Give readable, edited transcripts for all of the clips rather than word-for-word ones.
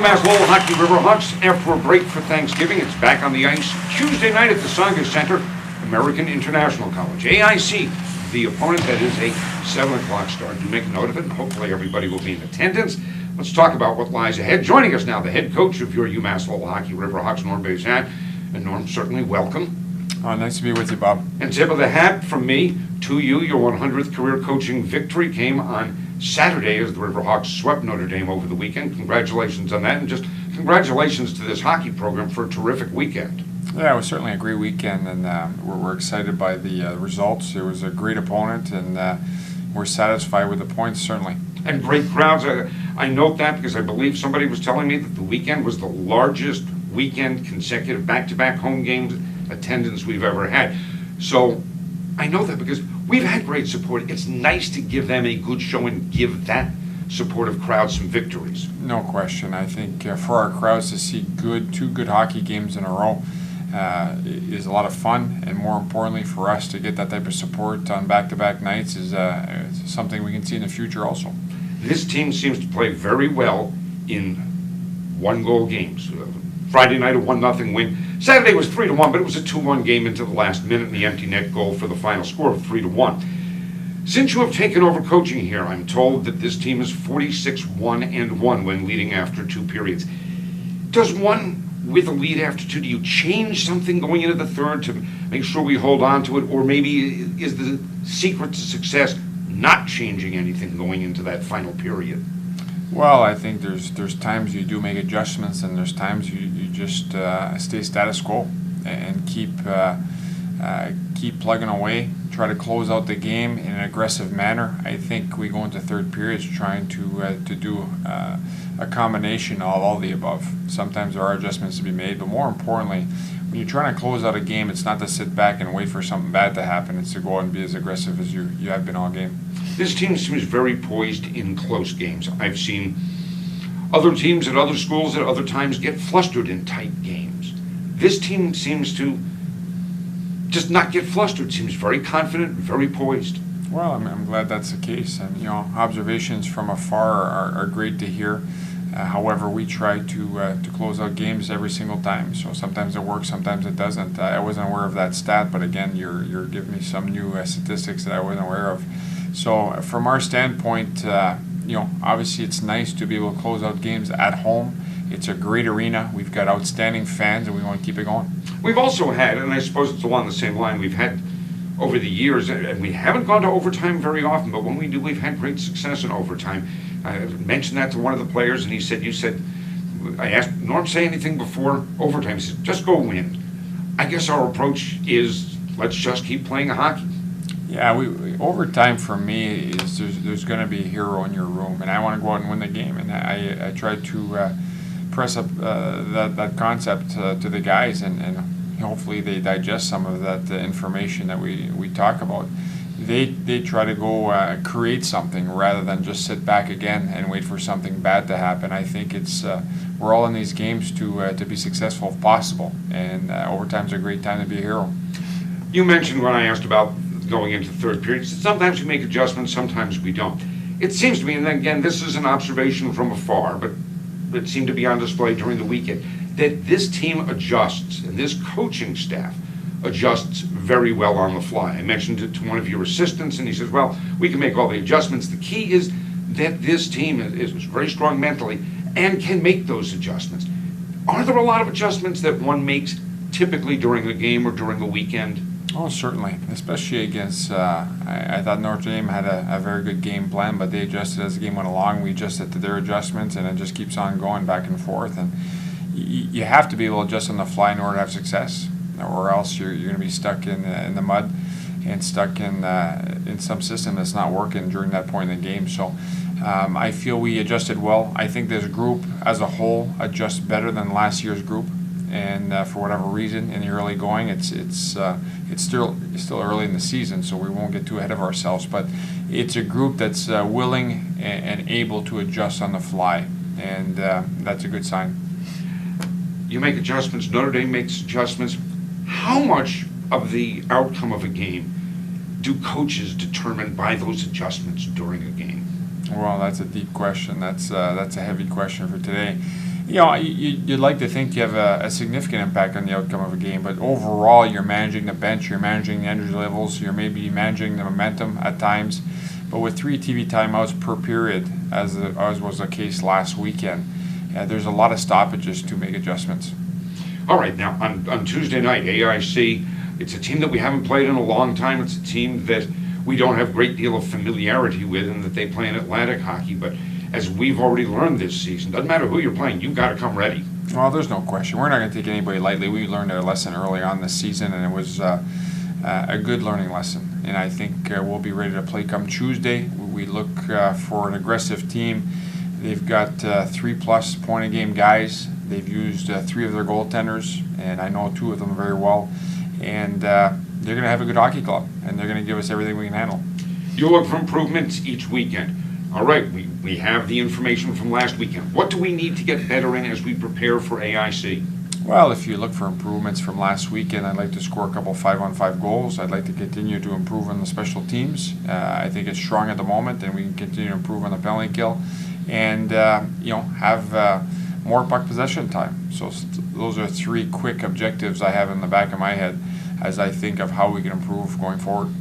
UMass Lowell Hockey Riverhawks, after a break for Thanksgiving, it's back on the ice Tuesday night at the Saga Center, American International College. AIC, the opponent, that is a 7 o'clock start. Do make a note of it, and hopefully everybody will be in attendance. Let's talk about what lies ahead. Joining us now, the head coach of your UMass Lowell Hockey Riverhawks, Norm Bazin. And Norm, certainly welcome. Nice to be with you, Bob. And tip of the hat from me to you. Your 100th career coaching victory came on Saturday as the Riverhawks swept Notre Dame over the weekend. Congratulations on that, and just congratulations to this hockey program for a terrific weekend. Yeah, it was certainly a great weekend, and we're excited by the results. It was a great opponent, and we're satisfied with the points, certainly. And great crowds. I note that because I believe somebody was telling me that the weekend was the largest weekend consecutive back-to-back home games attendance we've ever had. So I know that because we've had great support. It's nice to give them a good show and give that supportive crowd some victories. No question. I think for our crowds to see two good hockey games in a row is a lot of fun, and more importantly for us to get that type of support on back-to-back nights is something we can see in the future also. This team seems to play very well in one-goal games. Friday night, a 1-0 win. Saturday was 3-1, but it was a 2-1 game into the last minute, and the empty net goal for the final score of 3-1. Since you have taken over coaching here, I'm told that this team is 46-1-1 when leading after 2 periods. Does one with a lead after 2, do you change something going into the third to make sure we hold on to it, or maybe is the secret to success not changing anything going into that final period? Well, I think there's times you do make adjustments, and there's times you just stay status quo and keep plugging away, try to close out the game in an aggressive manner. I think we go into third periods trying to do a combination of all the above. Sometimes there are adjustments to be made, but more importantly, when you're trying to close out a game, it's not to sit back and wait for something bad to happen. It's to go out and be as aggressive as you have been all game. This team seems very poised in close games. I've seen other teams at other schools at other times get flustered in tight games. This team seems to just not get flustered. Seems very confident, very poised. Well, I'm glad that's the case. And observations from afar are great to hear. However, we try to close out games every single time. So sometimes it works, sometimes it doesn't. I wasn't aware of that stat, but again, you're giving me some new statistics that I wasn't aware of. So from our standpoint, obviously it's nice to be able to close out games at home. It's a great arena. We've got outstanding fans, and we want to keep it going. We've also had, and I suppose it's along the same line, we've had over the years, and we haven't gone to overtime very often, but when we do, we've had great success in overtime. I mentioned that to one of the players, and I asked, Norm, say anything before overtime? He said, just go win. I guess our approach is, let's just keep playing hockey. Yeah, overtime for me is there's going to be a hero in your room, and I want to go out and win the game. And I try to press up that concept to the guys, and hopefully they digest some of that information that we talk about. They try to go create something rather than just sit back again and wait for something bad to happen. I think we're all in these games to be successful if possible, and overtime's a great time to be a hero. You mentioned when I asked about going into third period, sometimes we make adjustments, sometimes we don't. It seems to me, and again, this is an observation from afar, but it seemed to be on display during the weekend, that this team adjusts, and this coaching staff adjusts very well on the fly. I mentioned it to one of your assistants, and he says, well, we can make all the adjustments. The key is that this team is very strong mentally and can make those adjustments. Are there a lot of adjustments that one makes typically during a game or during a weekend? Oh, certainly, especially against, I thought Notre Dame had a very good game plan, but they adjusted as the game went along. We adjusted to their adjustments, and it just keeps on going back and forth. And you have to be able to adjust on the fly in order to have success, or else you're going to be stuck in the mud and stuck in some system that's not working during that point in the game. So I feel we adjusted well. I think this group as a whole adjusts better than last year's group. And for whatever reason, in the early going, it's still early in the season, so we won't get too ahead of ourselves. But it's a group that's willing and able to adjust on the fly, and that's a good sign. You make adjustments. Notre Dame makes adjustments. How much of the outcome of a game do coaches determine by those adjustments during a game? Well, that's a deep question. That's a heavy question for today. You'd like to think you have a significant impact on the outcome of a game, but overall, you're managing the bench, you're managing the energy levels, you're maybe managing the momentum at times. But with 3 TV timeouts per period, as was the case last weekend, there's a lot of stoppages to make adjustments. All right, now on Tuesday night, AIC, it's a team that we haven't played in a long time. It's a team that we don't have a great deal of familiarity with, and that they play in Atlantic hockey. But as we've already learned this season, doesn't matter who you're playing, you've got to come ready. Well, there's no question. We're not going to take anybody lightly. We learned our lesson early on this season, and it was a good learning lesson. And I think we'll be ready to play come Tuesday. We look for an aggressive team. They've got 3+ point-a-game guys. They've used 3 of their goaltenders, and I know 2 of them very well. And they're going to have a good hockey club, and they're going to give us everything we can handle. You look for improvements each weekend. All right, we have the information from last weekend. What do we need to get better in as we prepare for AIC? Well, if you look for improvements from last weekend, I'd like to score a couple 5-on-5 goals. I'd like to continue to improve on the special teams. I think it's strong at the moment, and we can continue to improve on the penalty kill, and have more puck possession time. So those are 3 quick objectives I have in the back of my head as I think of how we can improve going forward.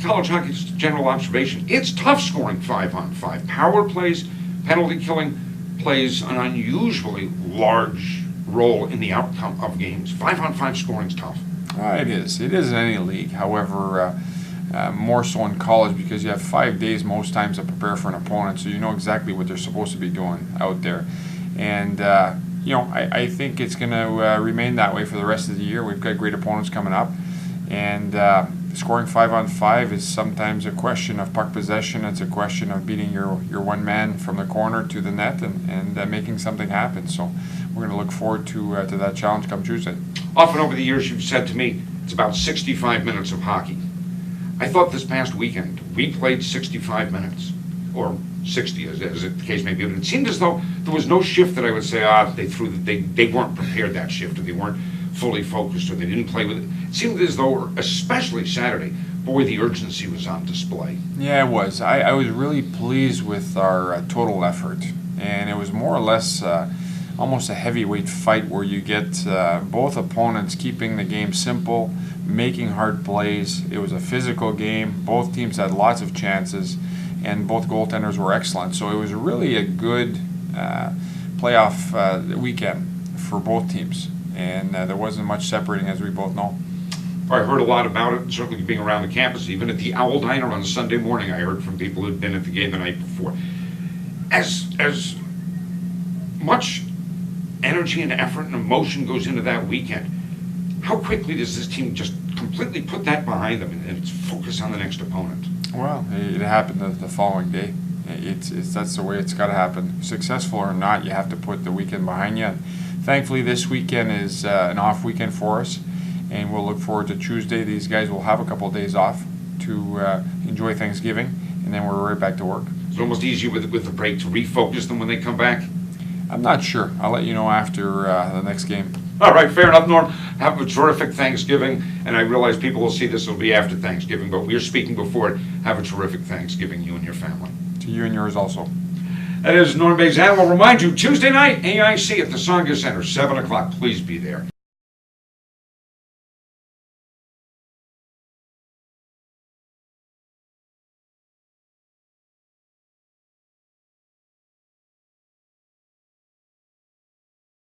College hockey's general observation, it's tough scoring 5-on-5. Power plays, penalty killing plays an unusually large role in the outcome of games. 5-on-5 scoring's tough. It is. It is in any league. However, more so in college, because you have 5 days most times to prepare for an opponent, so you know exactly what they're supposed to be doing out there. And I think it's going to remain that way for the rest of the year. We've got great opponents coming up, and scoring 5-on-5 is sometimes a question of puck possession. It's a question of beating your one man from the corner to the net and making something happen. So we're going to look forward to that challenge come Tuesday. Often over the years you've said to me, it's about 65 minutes of hockey. I thought this past weekend we played 65 minutes, or 60 as the case may be, but it seemed as though there was no shift that I would say, they weren't prepared that shift, or they weren't fully focused, or they didn't play with it. It seemed as though, especially Saturday, boy, the urgency was on display. Yeah, it was. I was really pleased with our total effort, and it was more or less almost a heavyweight fight where you get both opponents keeping the game simple, making hard plays. It was a physical game. Both teams had lots of chances, and both goaltenders were excellent. So it was really a good playoff weekend for both teams, and there wasn't much separating, as we both know. I heard a lot about it, certainly being around the campus. Even at the Owl Diner on Sunday morning, I heard from people who'd been at the game the night before. As much energy and effort and emotion goes into that weekend, how quickly does this team just completely put that behind them and focus on the next opponent? Well, it happened the following day. That's the way it's got to happen. Successful or not, you have to put the weekend behind you. And thankfully, this weekend is an off weekend for us, and we'll look forward to Tuesday. These guys will have a couple of days off to enjoy Thanksgiving, and then we're right back to work. It's almost easier with the break to refocus them when they come back. I'm not sure. I'll let you know after the next game. All right, fair enough, Norm. Have a terrific Thanksgiving, and I realize people will see this will be after Thanksgiving, but we're speaking before it. Have a terrific Thanksgiving, you and your family. To you and yours also. That is Norm Bazin. We'll remind you, Tuesday night, AIC at the Sanger Center, 7 o'clock. Please be there.